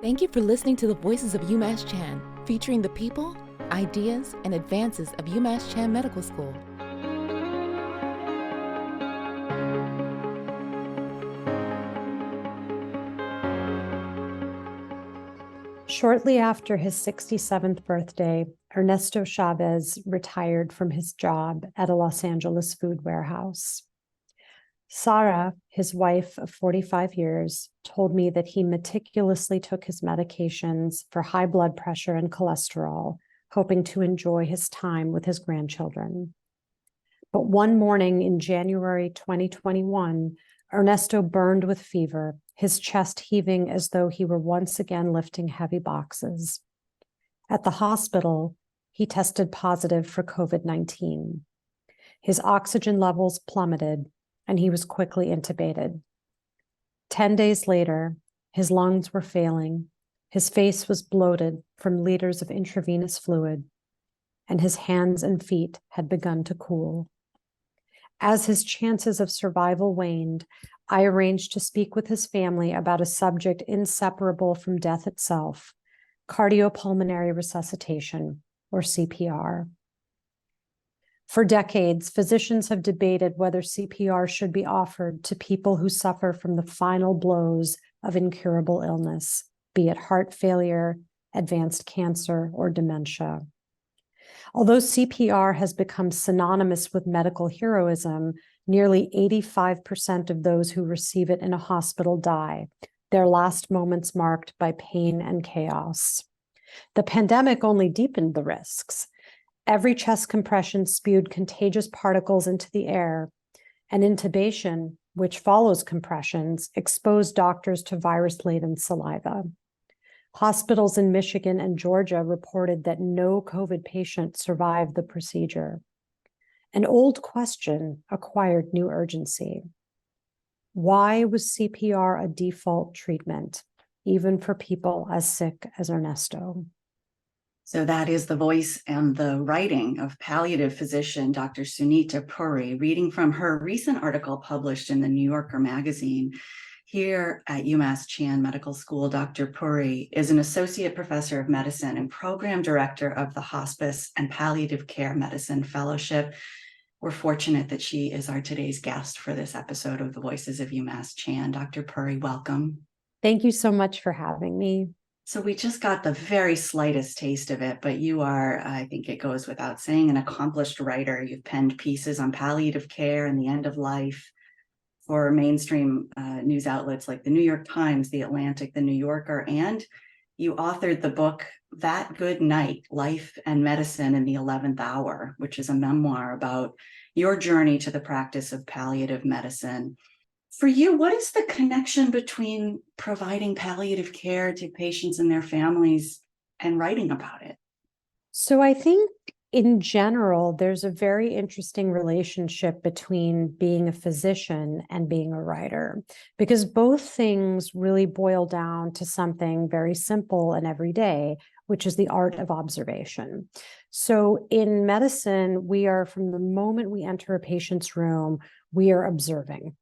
Thank you for listening to the Voices of UMass Chan, featuring the people, ideas, and advances of UMass Chan Medical School. Shortly after his 67th birthday, Ernesto Chavez retired from his job at a Los Angeles food warehouse. Sara, his wife of 45 years, told me that he meticulously took his medications for high blood pressure and cholesterol, hoping to enjoy his time with his grandchildren. But one morning in January 2021, Ernesto burned with fever, his chest heaving as though he were once again lifting heavy boxes. At the hospital, he tested positive for COVID-19. His oxygen levels plummeted, and he was quickly intubated. 10 days later, his lungs were failing, his face was bloated from liters of intravenous fluid, and his hands and feet had begun to cool. As his chances of survival waned, I arranged to speak with his family about a subject inseparable from death itself, cardiopulmonary resuscitation, or CPR. For decades, physicians have debated whether CPR should be offered to people who suffer from the final blows of incurable illness, be it heart failure, advanced cancer, or dementia. Although CPR has become synonymous with medical heroism, nearly 85% of those who receive it in a hospital die, their last moments marked by pain and chaos. The pandemic only deepened the risks. Every chest compression spewed contagious particles into the air, and intubation, which follows compressions, exposed doctors to virus-laden saliva. Hospitals in Michigan and Georgia reported that no COVID patient survived the procedure. An old question acquired new urgency. Why was CPR a default treatment, even for people as sick as Ernesto? So that is the voice and the writing of palliative physician Dr. Sunita Puri, reading from her recent article published in the New Yorker magazine. Here at UMass Chan Medical School, Dr. Puri is an associate professor of medicine and program director of the Hospice and Palliative Care Medicine Fellowship. We're fortunate that she is our today's guest for this episode of the Voices of UMass Chan. Dr. Puri, welcome. Thank you so much for having me. So we just got the very slightest taste of it, but you are, I think it goes without saying, an accomplished writer. You've penned pieces on palliative care and the end of life for mainstream news outlets like the New York Times, the Atlantic, the New Yorker, and you authored the book, That Good Night, Life and Medicine in the 11th Hour, which is a memoir about your journey to the practice of palliative medicine. For you, what is the connection between providing palliative care to patients and their families and writing about it? So I think in general, there's a very interesting relationship between being a physician and being a writer, because both things really boil down to something very simple and everyday, which is the art of observation. So in medicine, we are, from the moment we enter a patient's room, we are observing.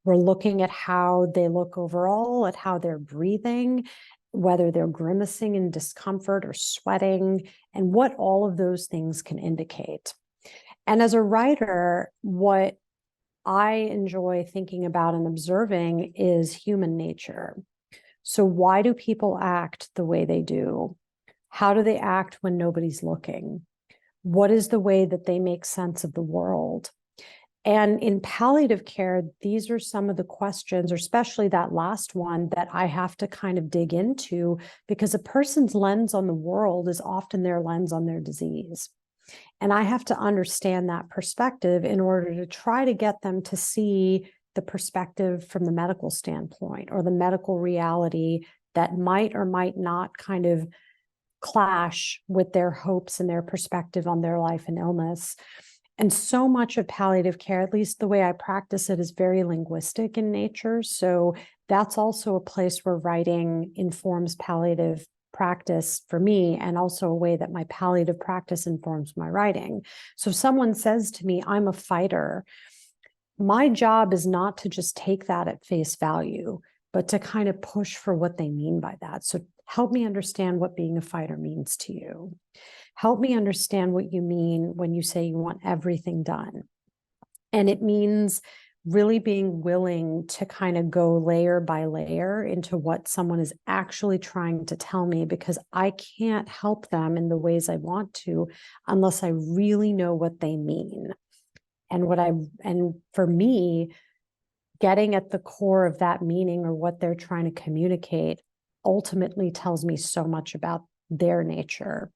We're looking at how they look overall, at how they're breathing, whether they're grimacing in discomfort or sweating, and what all of those things can indicate. And as a writer, what I enjoy thinking about and observing is human nature. So why do people act the way they do? How do they act when nobody's looking? What is the way that they make sense of the world? And in palliative care, these are some of the questions, or especially that last one, that I have to kind of dig into, because a person's lens on the world is often their lens on their disease. And I have to understand that perspective in order to try to get them to see the perspective from the medical standpoint, or the medical reality that might or might not kind of clash with their hopes and their perspective on their life and illness. And so much of palliative care, at least the way I practice it, is very linguistic in nature. So that's also a place where writing informs palliative practice for me, and also a way that my palliative practice informs my writing. So if someone says to me, I'm a fighter, my job is not to just take that at face value, but to kind of push for what they mean by that. So Help me understand what being a fighter means to you. Help me understand what you mean when you say you want everything done. And it means really being willing to kind of go layer by layer into what someone is actually trying to tell me, because I can't help them in the ways I want to unless I really know what they mean. And for me, getting at the core of that meaning or what they're trying to communicate ultimately tells me so much about their nature.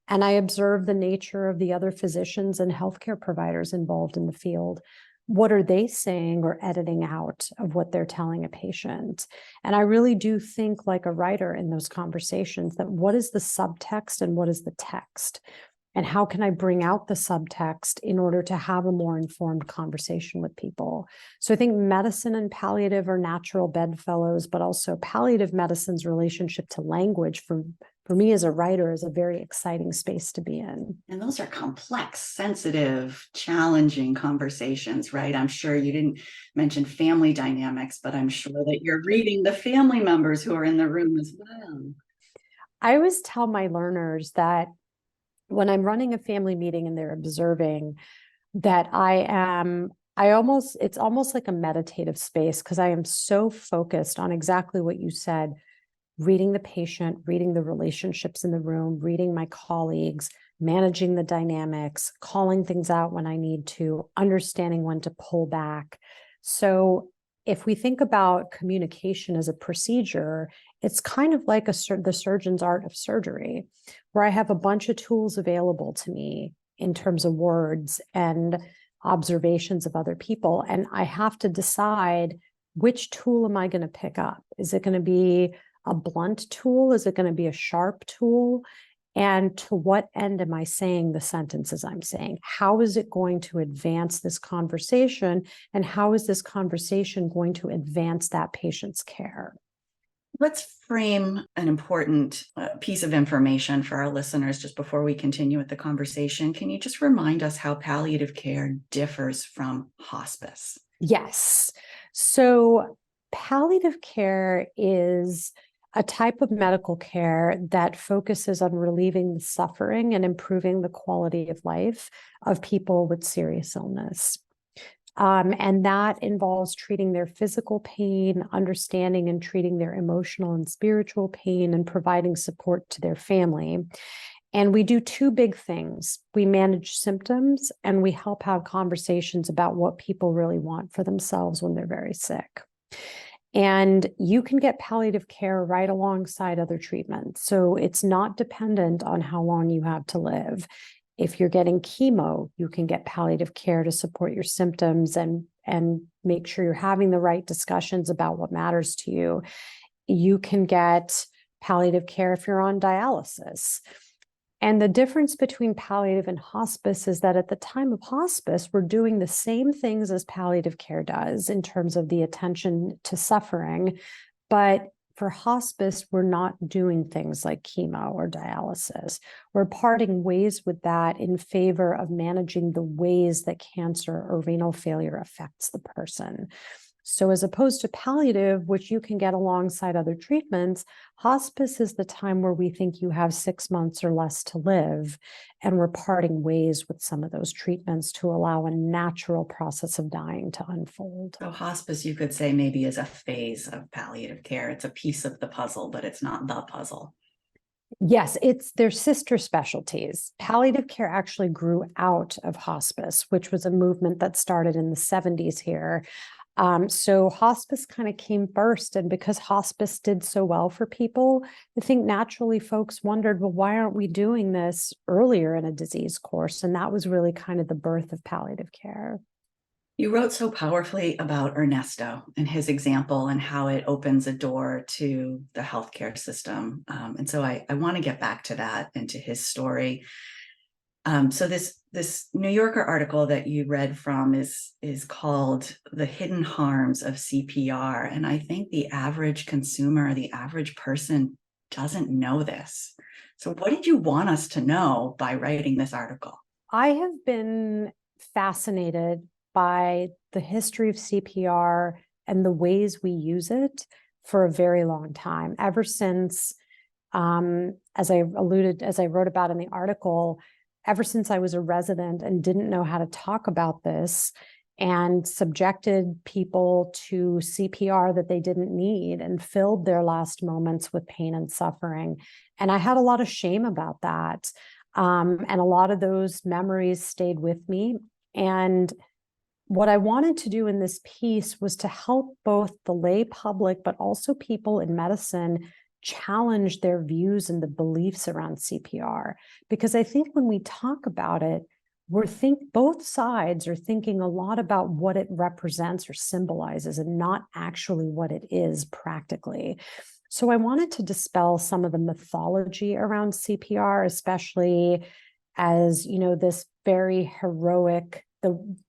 And I observe the nature of the other physicians and healthcare providers involved in the field. What are they saying or editing out of what they're telling a patient? And I really do think, like a writer in those conversations, that what is the subtext and what is the text? And how can I bring out the subtext in order to have a more informed conversation with people? So I think medicine and palliative are natural bedfellows, but also palliative medicine's relationship to language for me as a writer is a very exciting space to be in. And those are complex, sensitive, challenging conversations, right? I'm sure you didn't mention family dynamics, but I'm sure that you're reading the family members who are in the room as well. I always tell my learners that when I'm running a family meeting and they're observing, that it's almost like a meditative space, because I am so focused on exactly what you said, reading the patient, reading the relationships in the room, reading my colleagues, managing the dynamics, calling things out when I need to, understanding when to pull back. So if we think about communication as a procedure, it's kind of like the surgeon's art of surgery, where I have a bunch of tools available to me in terms of words and observations of other people. And I have to decide, which tool am I going to pick up? Is it going to be a blunt tool? Is it going to be a sharp tool? And to what end am I saying the sentences I'm saying? How is it going to advance this conversation? And how is this conversation going to advance that patient's care? Let's frame an important piece of information for our listeners just before we continue with the conversation. Can you just remind us how palliative care differs from hospice? Yes. So palliative care is a type of medical care that focuses on relieving the suffering and improving the quality of life of people with serious illness. And that involves treating their physical pain, understanding and treating their emotional and spiritual pain, and providing support to their family. And we do two big things. We manage symptoms, and we help have conversations about what people really want for themselves when they're very sick. And you can get palliative care right alongside other treatments. So it's not dependent on how long you have to live. If you're getting chemo, you can get palliative care to support your symptoms and make sure you're having the right discussions about what matters to you. You can get palliative care if you're on dialysis. And the difference between palliative and hospice is that at the time of hospice, we're doing the same things as palliative care does in terms of the attention to suffering. But for hospice, we're not doing things like chemo or dialysis. We're parting ways with that in favor of managing the ways that cancer or renal failure affects the person. So as opposed to palliative, which you can get alongside other treatments, hospice is the time where we think you have 6 months or less to live, and we're parting ways with some of those treatments to allow a natural process of dying to unfold. So hospice, you could say, maybe is a phase of palliative care. It's a piece of the puzzle, but it's not the puzzle. Yes, they're sister specialties. Palliative care actually grew out of hospice, which was a movement that started in the 70s here. So hospice kind of came first, and because hospice did so well for people, I think naturally folks wondered, well, why aren't we doing this earlier in a disease course? And that was really kind of the birth of palliative care. You wrote so powerfully about Ernesto and his example and how it opens a door to the healthcare system. And so I want to get back to that and to his story. So this New Yorker article that you read from is called "The Hidden Harms of CPR," and I think the average consumer, the average person, doesn't know this. So, what did you want us to know by writing this article? I have been fascinated by the history of CPR and the ways we use it for a very long time, ever since As I wrote about in the article, ever since I was a resident and didn't know how to talk about this and subjected people to CPR that they didn't need and filled their last moments with pain and suffering. And I had a lot of shame about that. And a lot of those memories stayed with me. And what I wanted to do in this piece was to help both the lay public, but also people in medicine challenge their views and the beliefs around CPR. Because I think when we talk about it, both sides are thinking a lot about what it represents or symbolizes and not actually what it is practically. So I wanted to dispel some of the mythology around CPR, especially as, this very heroic,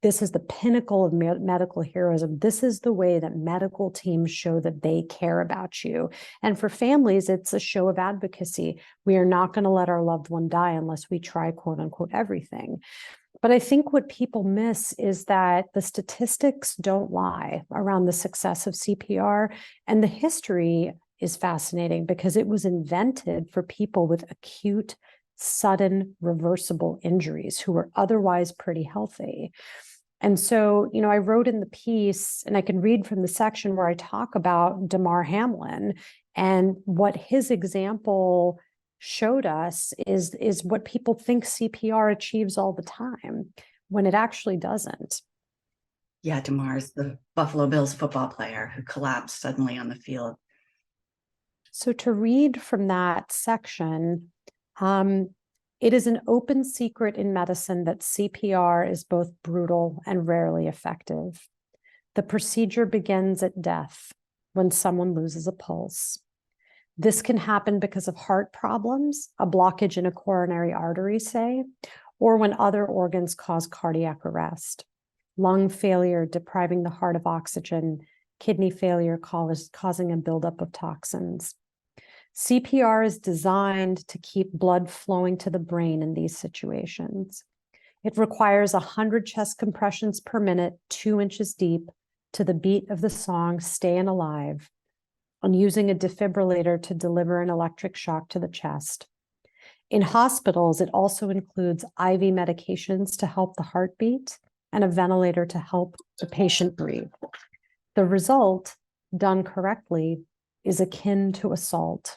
this is the pinnacle of medical heroism. This is the way that medical teams show that they care about you. And for families, it's a show of advocacy. We are not going to let our loved one die unless we try, quote unquote, everything. But I think what people miss is that the statistics don't lie around the success of CPR. And the history is fascinating because it was invented for people with acute, sudden, reversible injuries who were otherwise pretty healthy. And so, I wrote in the piece, and I can read from the section where I talk about Damar Hamlin, and what his example showed us is what people think CPR achieves all the time, when it actually doesn't. Yeah, Damar's the Buffalo Bills football player who collapsed suddenly on the field. So to read from that section, it is an open secret in medicine that CPR is both brutal and rarely effective. The procedure begins at death when someone loses a pulse. This can happen because of heart problems, a blockage in a coronary artery, say, or when other organs cause cardiac arrest. Lung failure depriving the heart of oxygen, kidney failure causing a buildup of toxins. CPR is designed to keep blood flowing to the brain in these situations. It requires 100 chest compressions per minute, 2 inches deep, to the beat of the song Stayin' Alive, on using a defibrillator to deliver an electric shock to the chest. In hospitals, it also includes IV medications to help the heartbeat and a ventilator to help the patient breathe. The result, done correctly, is akin to assault.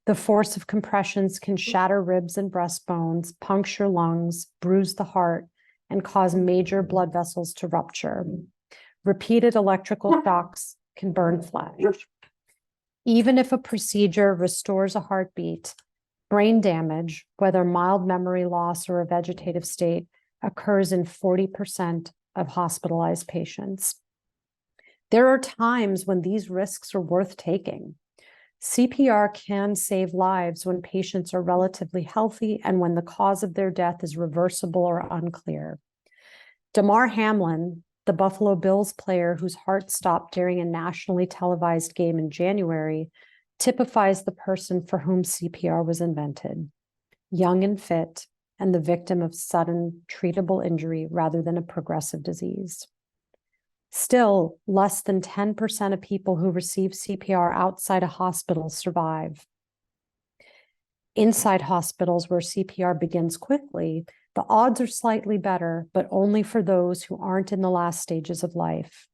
The force of compressions can shatter ribs and breastbones, puncture lungs, bruise the heart, and cause major blood vessels to rupture. Repeated electrical shocks can burn flesh. Even if a procedure restores a heartbeat, brain damage, whether mild memory loss or a vegetative state, occurs in 40% of hospitalized patients. There are times when these risks are worth taking. CPR can save lives when patients are relatively healthy and when the cause of their death is reversible or unclear. Damar Hamlin, the Buffalo Bills player whose heart stopped during a nationally televised game in January, typifies the person for whom CPR was invented: young and fit, and the victim of sudden, treatable injury rather than a progressive disease. Still, less than 10% of people who receive CPR outside a hospital survive. Inside hospitals where CPR begins quickly, the odds are slightly better, but only for those who aren't in the last stages of life.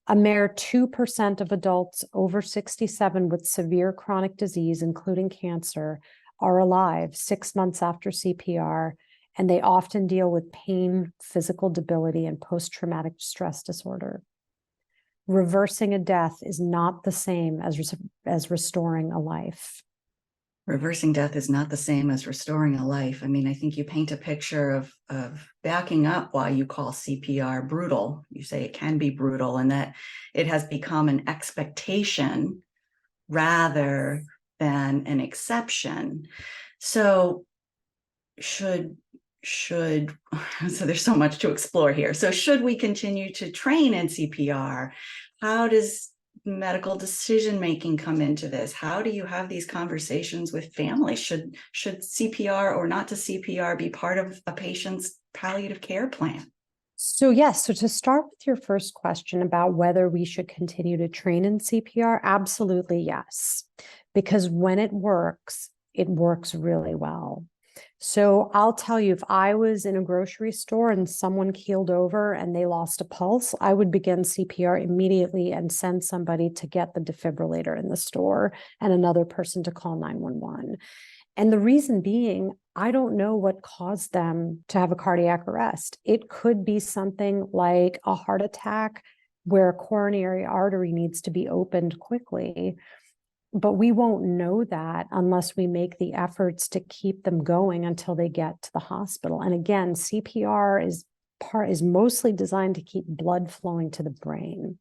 A mere 2% of adults over 67 with severe chronic disease, including cancer, are alive 6 months after CPR, and they often deal with pain, physical debility, and post-traumatic stress disorder. Reversing a death is not the same as restoring a life. Reversing death is not the same as restoring a life. I mean, I think you paint a picture of backing up why you call CPR brutal. You say it can be brutal and that it has become an expectation rather than an exception. So so there's so much to explore here. So should we continue to train in CPR? How does medical decision making come into this? How do you have these conversations with families? Should CPR or not to CPR be part of a patient's palliative care plan? So yes, so to start with your first question about whether we should continue to train in CPR, absolutely yes. because when it works really well. So I'll tell you, if I was in a grocery store and someone keeled over and they lost a pulse, I would begin CPR immediately and send somebody to get the defibrillator in the store and another person to call 911. And the reason being, I don't know what caused them to have a cardiac arrest. It could be something like a heart attack where a coronary artery needs to be opened quickly. But we won't know that unless we make the efforts to keep them going until they get to the hospital. And again, CPR is mostly designed to keep blood flowing to the brain,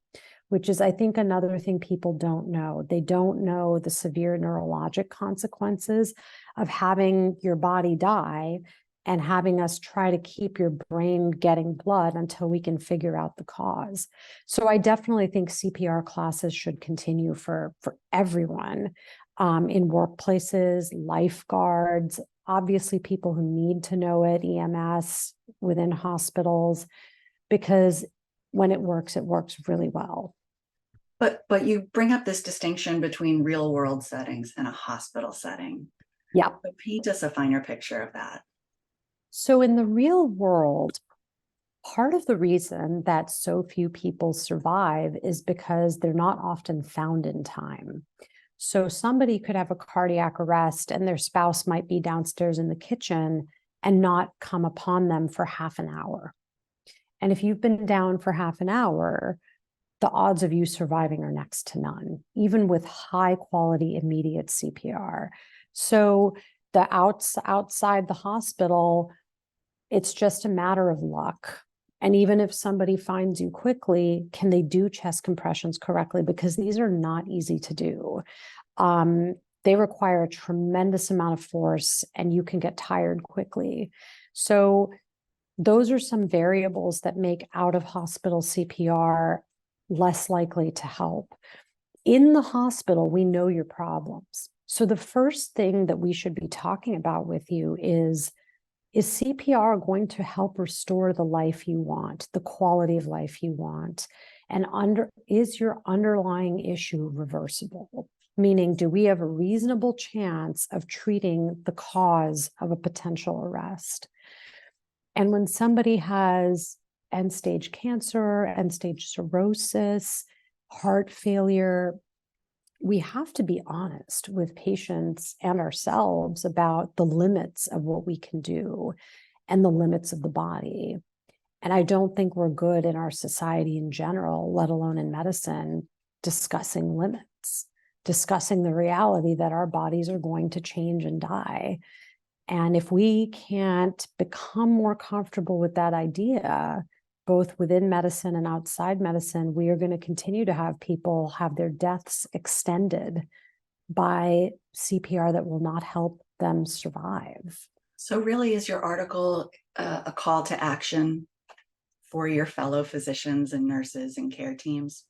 which is, I think, another thing people don't know. They don't know the severe neurologic consequences of having your body die and having us try to keep your brain getting blood until we can figure out the cause. So I definitely think CPR classes should continue for everyone, in workplaces, lifeguards, obviously people who need to know it, EMS, within hospitals, because when it works really well. But you bring up this distinction between real world settings and a hospital setting. Yeah. So paint us a finer picture of that. So in the real world, part of the reason that so few people survive is because they're not often found in time. So somebody could have a cardiac arrest and their spouse might be downstairs in the kitchen and not come upon them for half an hour. And if you've been down for half an hour, the odds of you surviving are next to none, even with high quality immediate CPR. So the outside the hospital, it's just a matter of luck. And even if somebody finds you quickly, can they do chest compressions correctly? Because these are not easy to do. They require a tremendous amount of force and you can get tired quickly. So those are some variables that make out of hospital CPR less likely to help. In the hospital, we know your problems. So the first thing that we should be talking about with you is CPR going to help restore the life you want, the quality of life you want? And is your underlying issue reversible? Meaning, do we have a reasonable chance of treating the cause of a potential arrest? And when somebody has end-stage cancer, end-stage cirrhosis, heart failure, we have to be honest with patients and ourselves about the limits of what we can do and the limits of the body. And I don't think we're good in our society in general, let alone in medicine, discussing limits, discussing the reality that our bodies are going to change and die. And if we can't become more comfortable with that idea, both within medicine and outside medicine, we are going to continue to have people have their deaths extended by CPR that will not help them survive. So really, is your article a call to action for your fellow physicians and nurses and care teams?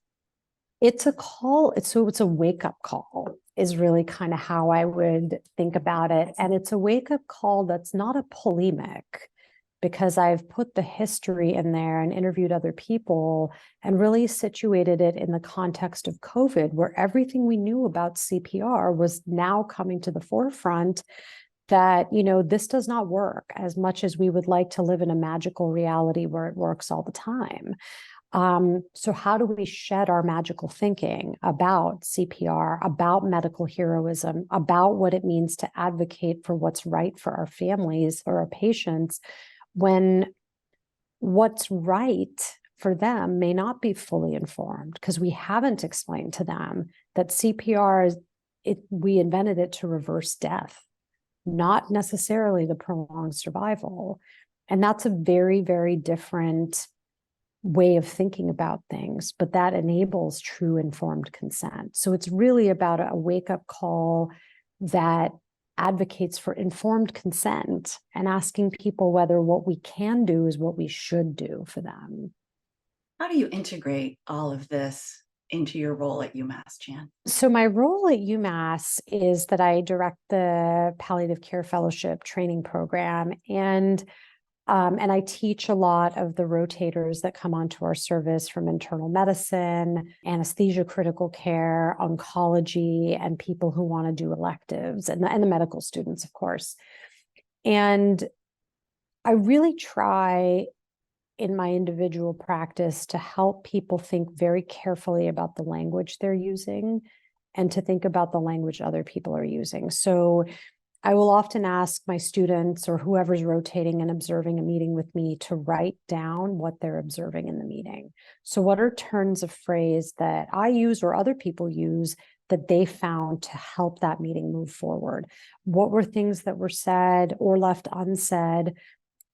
It's a call. It's a wake-up call is really kind of how I would think about it. And it's a wake-up call that's not a polemic, because I've put the history in there and interviewed other people and really situated it in the context of COVID, where everything we knew about CPR was now coming to the forefront, that, this does not work as much as we would like to live in a magical reality where it works all the time. So how do we shed our magical thinking about CPR, about medical heroism, about what it means to advocate for what's right for our families or our patients, when what's right for them may not be fully informed, because we haven't explained to them that CPR we invented it to reverse death, not necessarily to prolong survival. And that's a very, very different way of thinking about things, but that enables true informed consent. So it's really about a wake-up call that advocates for informed consent and asking people whether what we can do is what we should do for them. How do you integrate all of this into your role at UMass Chan? So my role at UMass is that I direct the Palliative Care Fellowship training program. And And I teach a lot of the rotators that come onto our service from internal medicine, anesthesia, critical care, oncology, and people who want to do electives, and the medical students, of course. And I really try in my individual practice to help people think very carefully about the language they're using and to think about the language other people are using. So I will often ask my students or whoever's rotating and observing a meeting with me to write down what they're observing in the meeting. So what are turns of phrase that I use or other people use that they found to help that meeting move forward? What were things that were said or left unsaid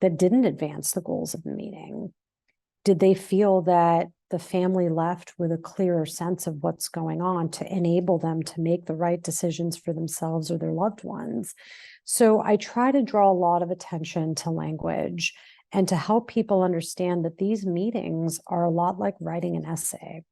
that didn't advance the goals of the meeting? Did they feel that the family left with a clearer sense of what's going on to enable them to make the right decisions for themselves or their loved ones? So I try to draw a lot of attention to language and to help people understand that these meetings are a lot like writing an essay.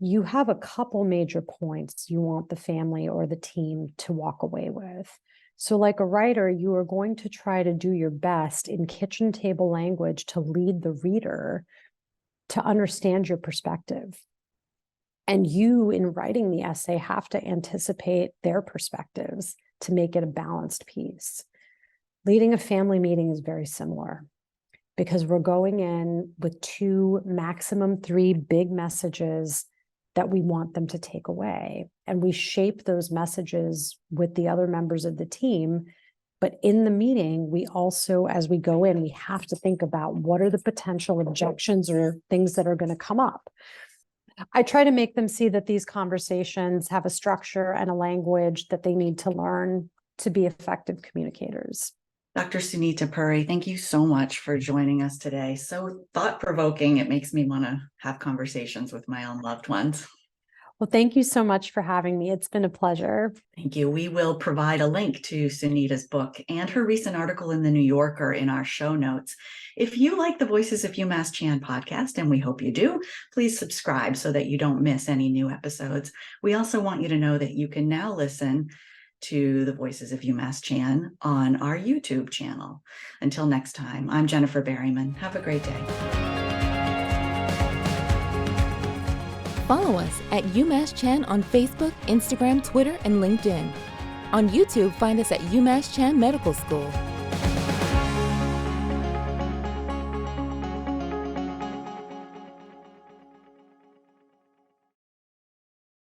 You have a couple major points you want the family or the team to walk away with. So like a writer, you are going to try to do your best in kitchen table language to lead the reader to understand your perspective. And you, in writing the essay, have to anticipate their perspectives to make it a balanced piece. Leading a family meeting is very similar because we're going in with 2, maximum 3 big messages that we want them to take away. And we shape those messages with the other members of the team. But in the meeting, we also, as we go in, we have to think about what are the potential objections or things that are going to come up. I try to make them see that these conversations have a structure and a language that they need to learn to be effective communicators. Dr. Sunita Puri, thank you so much for joining us today. So thought-provoking. It makes me want to have conversations with my own loved ones. Well, thank you so much for having me. It's been a pleasure. Thank you. We will provide a link to Sunita's book and her recent article in the New Yorker in our show notes. If you like the Voices of UMass Chan podcast, and we hope you do, please subscribe so that you don't miss any new episodes. We also want you to know that you can now listen to the Voices of UMass Chan on our YouTube channel. Until next time, I'm Jennifer Berryman. Have a great day. Follow us at UMass Chan on Facebook, Instagram, Twitter, and LinkedIn. On YouTube, find us at UMass Chan Medical School.